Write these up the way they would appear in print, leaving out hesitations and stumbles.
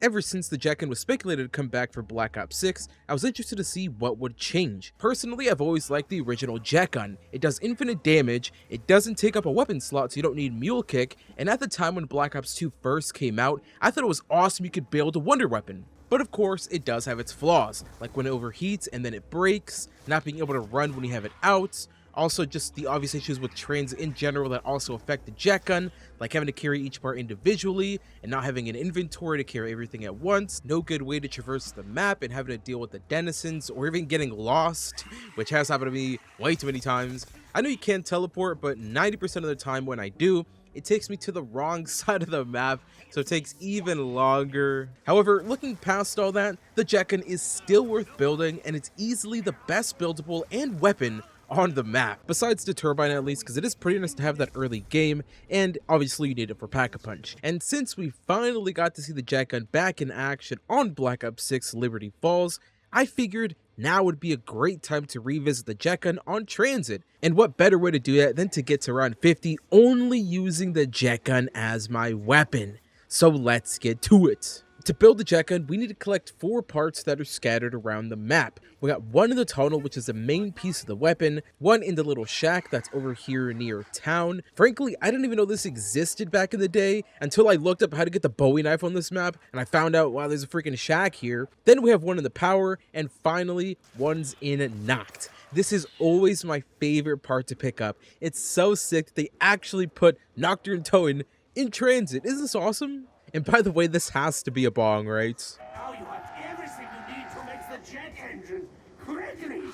Ever since the jet gun was speculated to come back for Black Ops 6, I was interested to see what would change. Personally, I've always liked the original jet gun. It does infinite damage, it doesn't take up a weapon slot so you don't need mule kick, and at the time when Black Ops 2 first came out, I thought it was awesome you could build a wonder weapon. But of course, it does have its flaws, like when it overheats and then it breaks, not being able to run when you have it out, also just the obvious issues with trans in general that also affect the jet gun, like having to carry each part individually and not having an inventory to carry everything at once, no good way to traverse the map and having to deal with the denizens or even getting lost, which has happened to me way too many times. I know you can teleport, but 90% of the time when I do, it takes me to the wrong side of the map, so it takes even longer. However, looking past all that, the jet gun is still worth building and it's easily the best buildable and weapon on the map, besides the turbine at least, because it is pretty nice to have that early game, and obviously you need it for Pack-a-Punch. And since we finally got to see the jet gun back in action on Black Ops 6 Liberty Falls, I figured now would be a great time to revisit the jet gun on transit. And what better way to do that than to get to round 50 only using the jet gun as my weapon. So let's get to it. To build the jet gun, we need to collect 4 parts that are scattered around the map. We got one in the tunnel, which is the main piece of the weapon, one in the little shack that's over here near town. Frankly, I didn't even know this existed back in the day until I looked up how to get the Bowie knife on this map, and I found out, wow, there's a freaking shack here. Then we have one in the power, and finally, one's in knocked. This is always my favorite part to pick up. It's so sick that they actually put Nocturne Towing in transit. Isn't this awesome? And by the way, this has to be a bong, right? Now you have everything you need to make the jet engine quickly.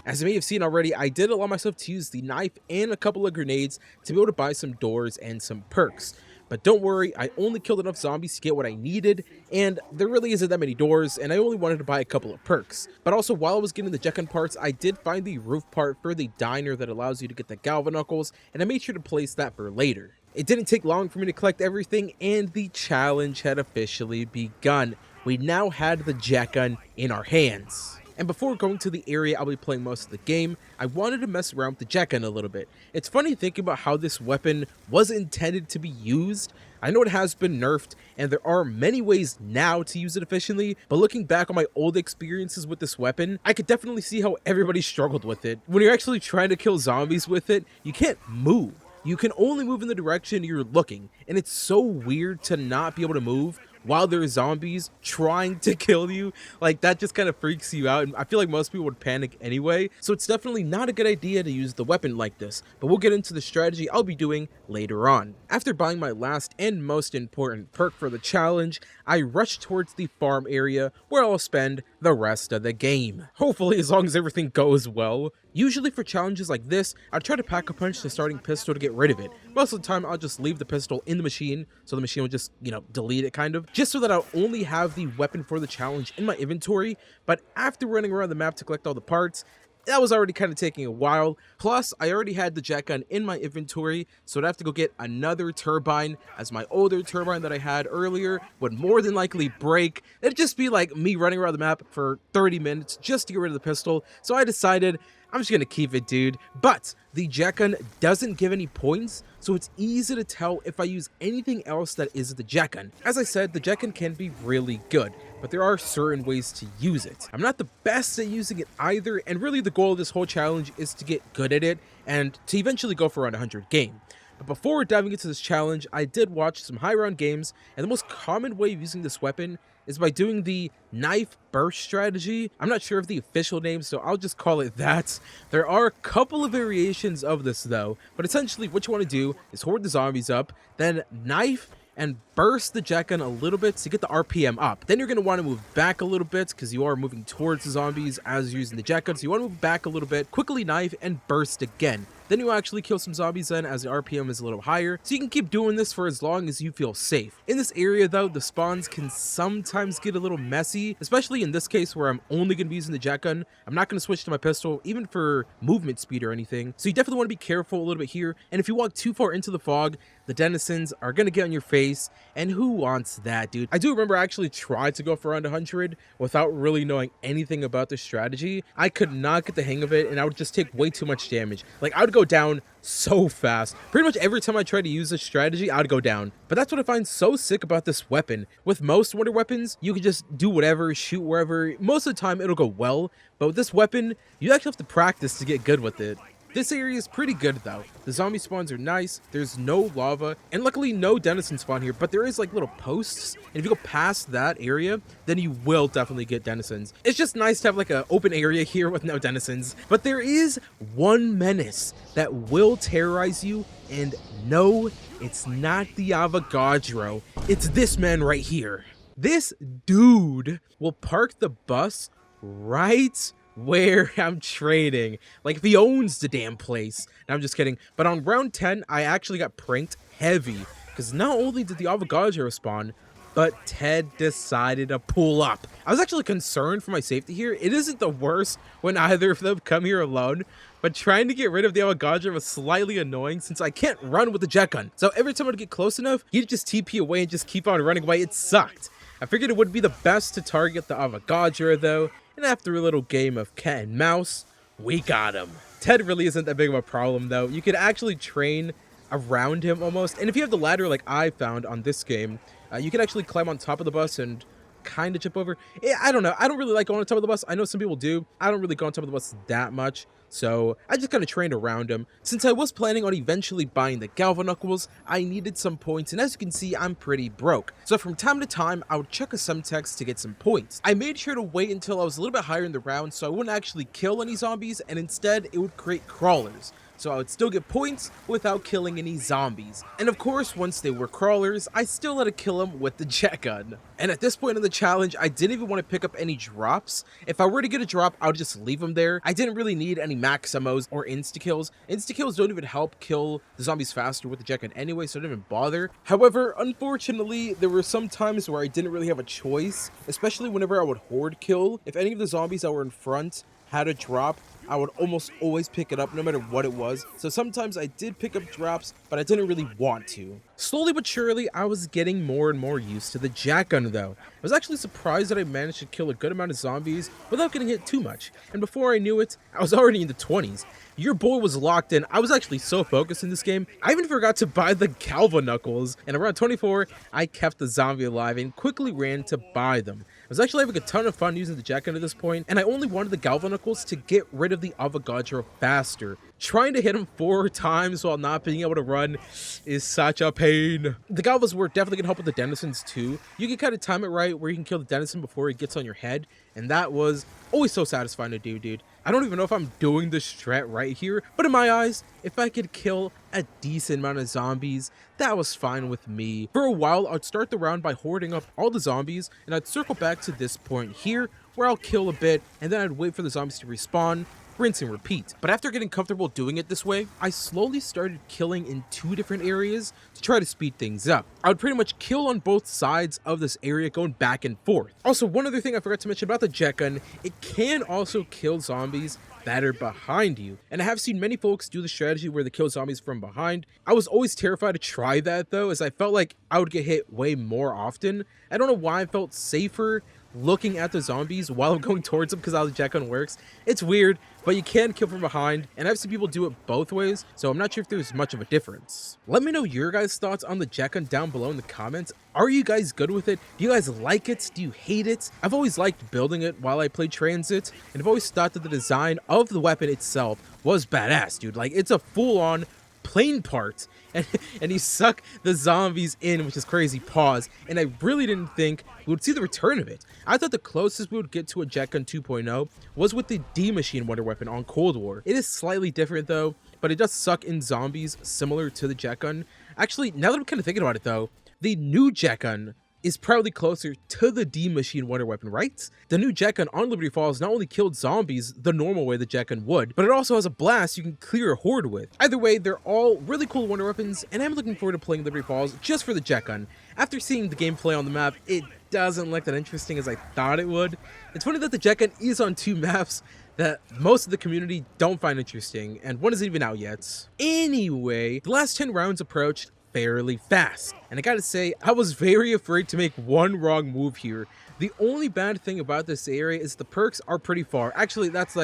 As you may have seen already, I did allow myself to use the knife and a couple of grenades to be able to buy some doors and some perks. But don't worry, I only killed enough zombies to get what I needed, and there really isn't that many doors, and I only wanted to buy a couple of perks. But also, while I was getting the jet gun parts, I did find the roof part for the diner that allows you to get the galvanuckles, and I made sure to place that for later. It didn't take long for me to collect everything, and the challenge had officially begun. We now had the jet gun in our hands. And before going to the area I'll be playing most of the game, I wanted to mess around with the jet gun a little bit. It's funny thinking about how this weapon was intended to be used. I know it has been nerfed, and there are many ways now to use it efficiently, but looking back on my old experiences with this weapon, I could definitely see how everybody struggled with it. When you're actually trying to kill zombies with it, you can't move. You can only move in the direction you're looking, and it's so weird to not be able to move while there are zombies trying to kill you. Like, that just kind of freaks you out, and I feel like most people would panic anyway, so it's definitely not a good idea to use the weapon like this, but we'll get into the strategy I'll be doing later on. After buying my last and most important perk for the challenge, I rushed towards the farm area where I'll spend the rest of the game. Hopefully, as long as everything goes well. Usually for challenges like this, I'd try to Pack-a-Punch the starting pistol to get rid of it. Most of the time, I'll just leave the pistol in the machine, so the machine will just, delete it kind of, just so that I'll only have the weapon for the challenge in my inventory. But after running around the map to collect all the parts, that was already kind of taking a while. Plus, I already had the jet gun in my inventory, so I'd have to go get another turbine, as my older turbine that I had earlier would more than likely break. It'd just be like me running around the map for 30 minutes just to get rid of the pistol, so I decided I'm just gonna keep it, dude. But the jet gun doesn't give any points, so it's easy to tell if I use anything else that isn't the jet gun. As I said, the jet gun can be really good, but there are certain ways to use it. I'm not the best at using it either, and really the goal of this whole challenge is to get good at it and to eventually go for around 100 game. But before diving into this challenge, I did watch some high round games, and the most common way of using this weapon is by doing the knife burst strategy. I'm not sure of the official name, so I'll just call it that. There are a couple of variations of this though, but essentially what you want to do is hoard the zombies up, then knife and burst the jet gun a little bit to get the RPM up. Then you're going to want to move back a little bit because you are moving towards the zombies as you're using the jet gun. So you want to move back a little bit, quickly knife and burst again. Then you actually kill some zombies then as the RPM is a little higher. So you can keep doing this for as long as you feel safe. In this area though, the spawns can sometimes get a little messy, especially in this case where I'm only going to be using the jet gun. I'm not going to switch to my pistol, even for movement speed or anything. So you definitely want to be careful a little bit here. And if you walk too far into the fog, the denizens are gonna get on your face, and who wants that, dude? I do remember I actually tried to go for around 100 without really knowing anything about the strategy. I could not get the hang of it, and I would just take way too much damage. Like, I would go down so fast. Pretty much every time I tried to use this strategy, I would go down. But that's what I find so sick about this weapon. With most wonder weapons, you can just do whatever, shoot wherever. Most of the time, it'll go well. But with this weapon, you actually have to practice to get good with it. This area is pretty good though. The zombie spawns are nice, there's no lava, and luckily no denizen spawn here, but there is like little posts, and if you go past that area, then you will definitely get denizens. It's just nice to have like an open area here with no denizens, but there is one menace that will terrorize you, and no, it's not the Avogadro, it's this man right here. This dude will park the bus right where I'm trading, like if he owns the damn place. No, I'm just kidding. But on round 10, I actually got pranked heavy, because not only did the Avogadro spawn, but Ted decided to pull up. I was actually concerned for my safety here. It isn't the worst when either of them come here alone, but trying to get rid of the Avogadro was slightly annoying since I can't run with the jet gun. So every time I'd get close enough, he'd just TP away and just keep on running away. It sucked. I figured it would be the best to target the Avogadro though, and after a little game of cat and mouse, we got him. Ted really isn't that big of a problem though. You could actually train around him almost, and if you have the ladder like I found on this game, you can actually climb on top of the bus and kind of jump over. I don't know. I don't really like going on top of the bus. I know some people do. I don't really go on top of the bus that much. So I just kind of trained around him. Since I was planning on eventually buying the Galvanuckles, I needed some points, and as you can see, I'm pretty broke. So from time to time, I would check a Semtex to get some points. I made sure to wait until I was a little bit higher in the round so I wouldn't actually kill any zombies, and instead it would create crawlers. So I would still get points without killing any zombies. And of course, once they were crawlers, I still had to kill them with the jet gun. And at this point in the challenge, I didn't even want to pick up any drops. If I were to get a drop, I would just leave them there. I didn't really need any maximos or insta-kills. Insta-kills don't even help kill the zombies faster with the jet gun anyway, so I didn't even bother. However, unfortunately, there were some times where I didn't really have a choice, especially whenever I would horde kill. If any of the zombies that were in front had a drop, I would almost always pick it up no matter what it was. So sometimes I did pick up drops, but I didn't really want to. Slowly but surely, I was getting more and more used to the jet gun though. I was actually surprised that I managed to kill a good amount of zombies without getting hit too much. And before I knew it, I was already in the 20s. Your boy was locked in. I was actually so focused in this game, I even forgot to buy the Galvanuckles. And around 24, I kept the zombie alive and quickly ran to buy them. I was actually having a ton of fun using the jet gun at this point, and I only wanted the Galvanuckles to get rid of the Avogadro faster. Trying to hit him 4 times while not being able to run is such a pain. The Galvas were definitely gonna help with the denizens too. You can kind of time it right where you can kill the denizen before he gets on your head, and that was always so satisfying to do, dude. I don't even know if I'm doing the strat right here, but in my eyes, if I could kill a decent amount of zombies, that was fine with me. For a while, I'd start the round by hoarding up all the zombies, and I'd circle back to this point here, where I'll kill a bit, and then I'd wait for the zombies to respawn, rinse and repeat. But after getting comfortable doing it this way, I slowly started killing in 2 different areas to try to speed things up. I would pretty much kill on both sides of this area going back and forth. Also, one other thing I forgot to mention about the jet gun, it can also kill zombies that are behind you. And I have seen many folks do the strategy where they kill zombies from behind. I was always terrified to try that though, as I felt like I would get hit way more often. I don't know why I felt safer looking at the zombies while I'm going towards them because how the jet gun works. It's weird, but you can kill from behind, and I've seen people do it both ways, so I'm not sure if there's much of a difference. Let me know your guys' thoughts on the jet gun down below in the comments. Are you guys good with it? Do you guys like it? Do you hate it? I've always liked building it while I played Transit, and I've always thought that the design of the weapon itself was badass, dude. Like, it's a full-on plane part, and you suck the zombies in, which is crazy. Pause. And I really didn't think we would see the return of it. I thought the closest we would get to a jet gun 2.0 was with the D Machine Wonder Weapon on Cold War. It is slightly different though, but it does suck in zombies similar to the jet gun. Actually, now that I'm kind of thinking about it though, the new jet gun is probably closer to the D Machine Wonder Weapon, right? The new jet gun on Liberty Falls not only killed zombies the normal way the jet gun would, but it also has a blast you can clear a horde with. Either way, they're all really cool wonder weapons, and I'm looking forward to playing Liberty Falls just for the jet gun. After seeing the gameplay on the map, it doesn't look that interesting as I thought it would. It's funny that the jet gun is on 2 maps that most of the community don't find interesting, and one isn't even out yet. Anyway, the last 10 rounds approached fairly fast. And I gotta say, I was very afraid to make one wrong move here. The only bad thing about this area is the perks are pretty far. Actually, that's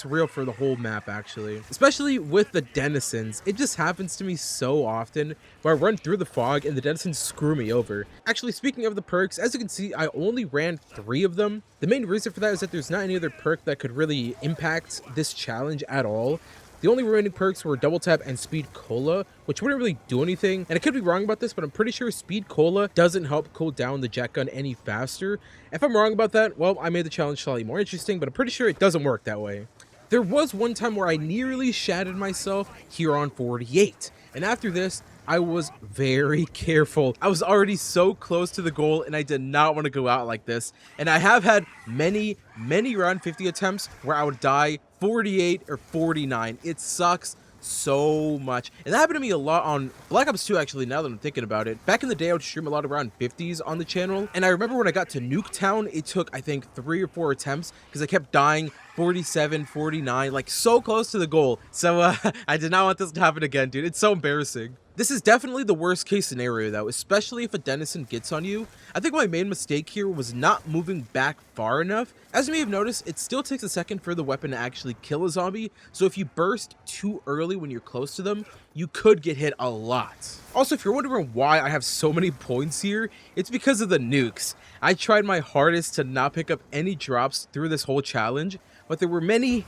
real for the whole map, actually. Especially with the denizens. It just happens to me so often where I run through the fog and the denizens screw me over. Actually, speaking of the perks, as you can see, I only ran 3 of them. The main reason for that is that there's not any other perk that could really impact this challenge at all. The only remaining perks were Double Tap and Speed Cola, which wouldn't really do anything. And I could be wrong about this, but I'm pretty sure Speed Cola doesn't help cool down the jet gun any faster. If I'm wrong about that, well, I made the challenge slightly more interesting, but I'm pretty sure it doesn't work that way. There was one time where I nearly shattered myself here on 48. And after this, I was very careful. I was already so close to the goal and I did not want to go out like this. And I have had many round 50 attempts where I would die 48 or 49. It sucks so much. And that happened to me a lot on Black Ops 2, actually, now that I'm thinking about it. Back in the day, I would stream a lot around 50s on the channel. And I remember when I got to Nuketown, it took, I think, 3 or 4 attempts because I kept dying 47, 49, like so close to the goal. So I did not want this to happen again, dude. It's so embarrassing. This is definitely the worst case scenario though, especially if a denizen gets on you. I think my main mistake here was not moving back far enough. As you may have noticed, it still takes a second for the weapon to actually kill a zombie, so if you burst too early when you're close to them, you could get hit a lot. Also, if you're wondering why I have so many points here, it's because of the nukes. I tried my hardest to not pick up any drops through this whole challenge, but there were many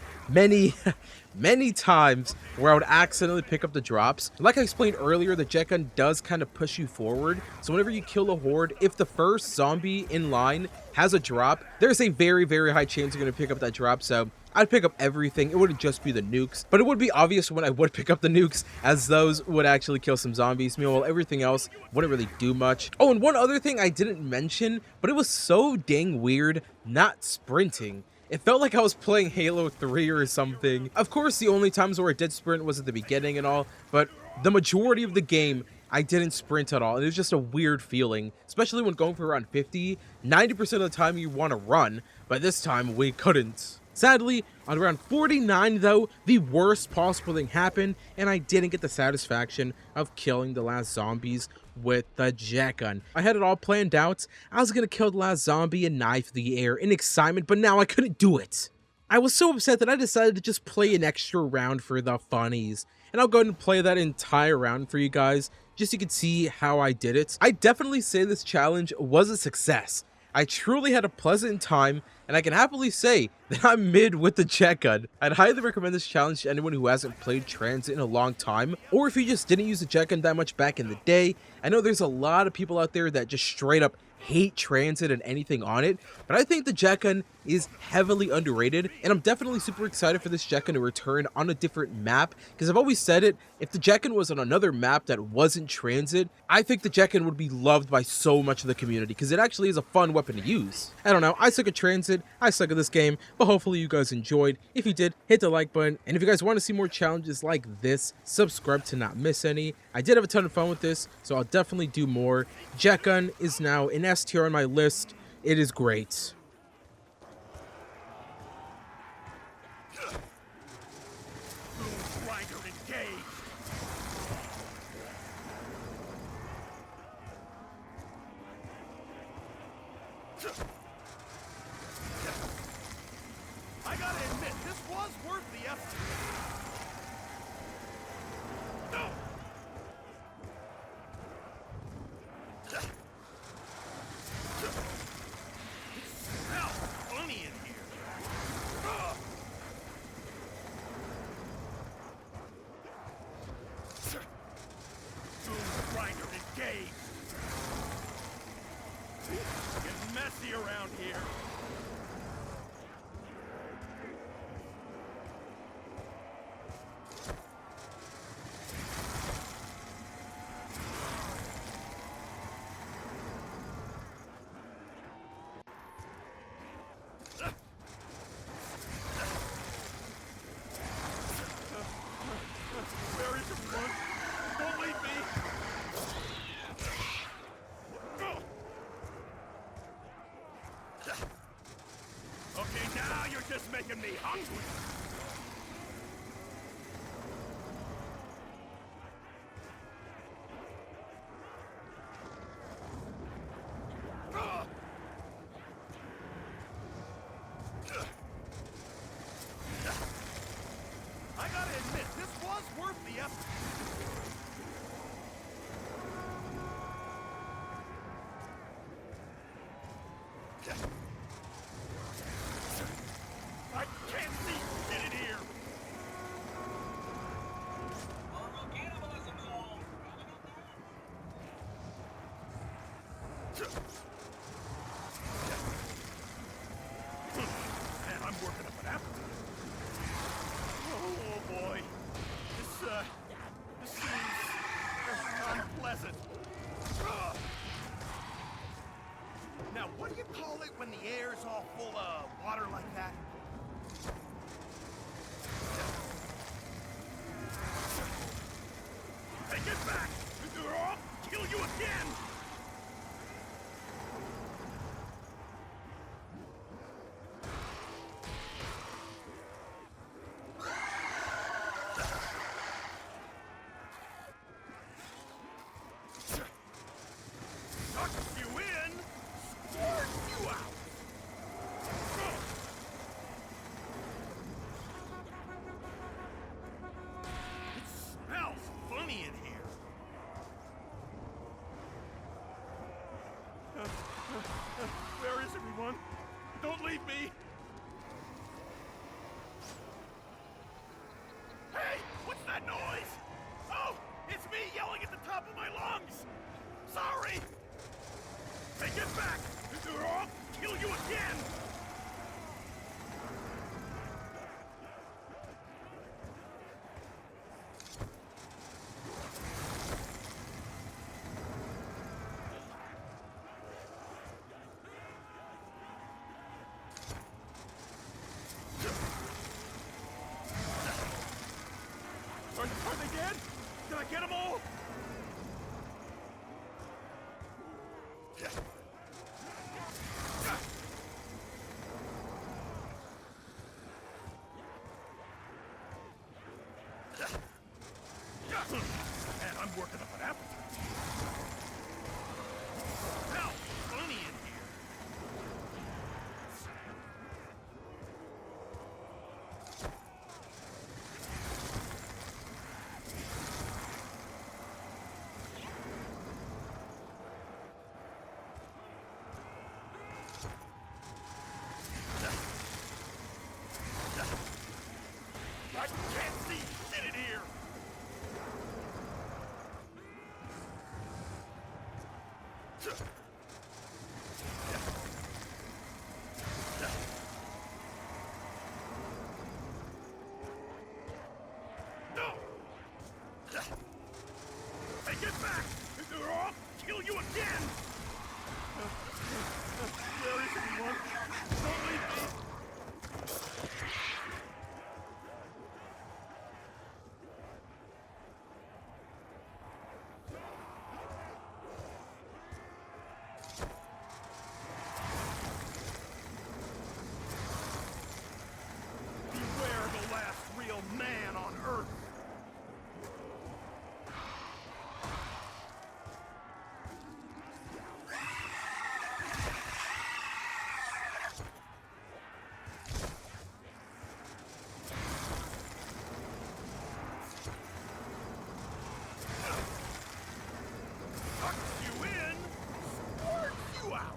times where I would accidentally pick up the drops. Like I explained earlier, the jet gun does kind of push you forward. So whenever you kill a horde, if the first zombie in line has a drop, there's a very high chance you're going to pick up that drop. So I'd pick up everything. It wouldn't just be the nukes, but it would be obvious when I would pick up the nukes, as those would actually kill some zombies. Meanwhile, everything else wouldn't really do much. Oh, and one other thing I didn't mention, but it was so dang weird not sprinting. It felt like I was playing Halo 3 or something. Of course, the only times where I did sprint was at the beginning and all, but the majority of the game, I didn't sprint at all. It was just a weird feeling, especially when going for around 50. 90% of the time you want to run, but this time we couldn't. Sadly, on round 49 though, the worst possible thing happened, and I didn't get the satisfaction of killing the last zombies with the jet gun. I had it all planned out. I was gonna kill the last zombie and knife the air in excitement, but now I couldn't do it. I was so upset that I decided to just play an extra round for the funnies, and I'll go ahead and play that entire round for you guys, just so you can see how I did it. I definitely say this challenge was a success. I truly had a pleasant time, and I can happily say that I'm mid with the jet gun. I'd highly recommend this challenge to anyone who hasn't played Transit in a long time, or if you just didn't use the jet gun that much back in the day. I know there's a lot of people out there that just straight up hate Transit and anything on it, but I think the jet gun is heavily underrated, and I'm definitely super excited for this jet gun to return on a different map, because I've always said it, if the jet gun was on another map that wasn't Transit, I think the jet gun would be loved by so much of the community, because it actually is a fun weapon to use. I don't know, I suck at Transit, I suck at this game, but hopefully you guys enjoyed. If you did, hit the like button, and if you guys want to see more challenges like this, subscribe to not miss any. I did have a ton of fun with this, so I'll definitely do more. Jet gun is now an S tier on my list. It is great. I gotta admit, this was worth the effort. No. Hell, funny in here. Grinder engaged. Getting messy around here. Where is everyone? Don't leave me! Okay, now you're just making me hungry! I can't see shit in here! Normal cannibalism zone. Man, I'm working up an appetite. Oh boy. This seems unpleasant. Ugh. Now, what do you call it when the air's all full of water like that? Take it back! Or I'll kill you again! Suck you in, squirt you out! It smells funny in here. Where is everyone? Don't leave me! Hey! What's that noise? Oh! It's me yelling at the top of my lungs! Sorry! Take it back! Or I'll kill you again! Are they dead? Did I get them all? Man, I'm working up an appetite. Now, funny in here. I can't see shit in here! No! Take it back! Or I'll kill you again! Where is everyone? Don't leave me! Beware the last real man on Earth! Suck you in, squirt you out!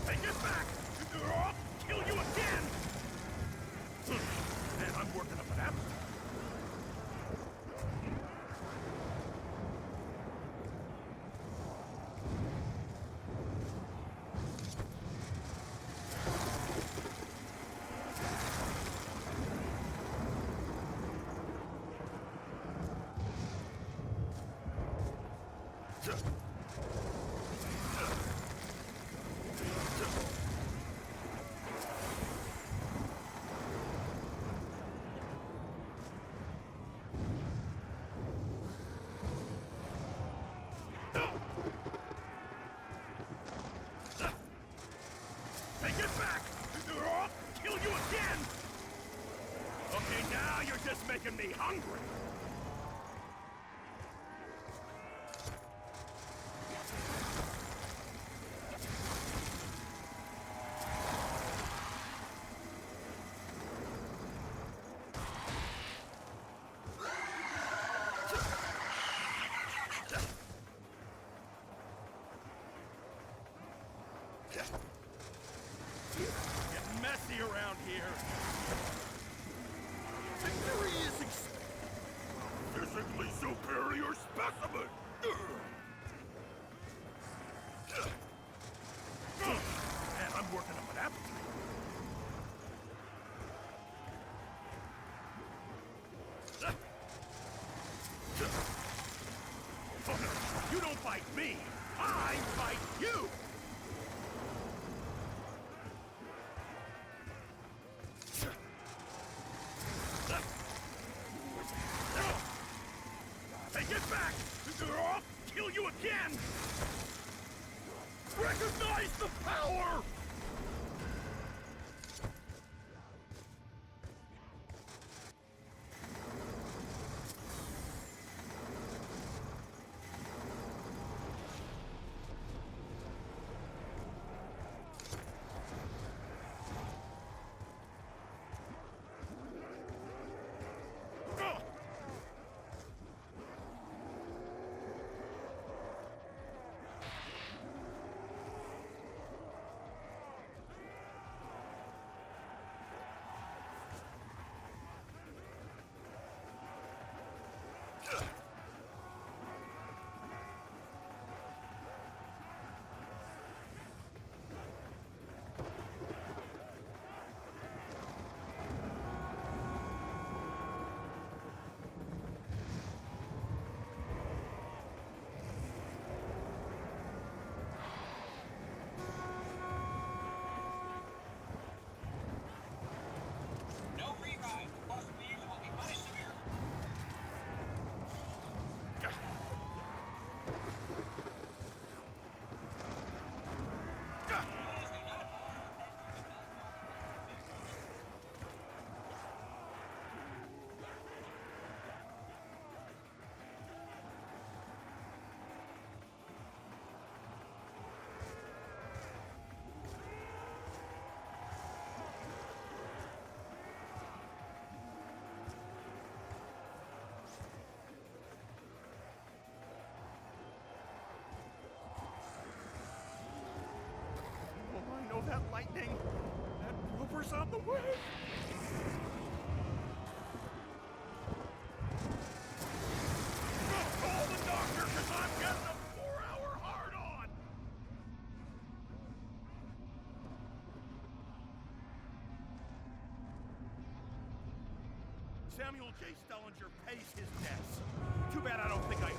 Take it back! Or I'll kill you again! Man, I'm working up an appetite. Take it back! Or I'll kill you again! Okay, now you're just making me hungry! easy around here. Victory is physically superior specimen. Man, I'm working up an appetite. Oh, no, you don't fight me. I fight you. Take it back! Or I'll kill you again! Recognize the power! No revive. Loss of the user will be punished severe. Oh, I know that lightning. That rover's on the way. Call the doctor, because I'm getting a 4-hour hard-on. Samuel J. Stellinger pays his debts. Too bad I don't think I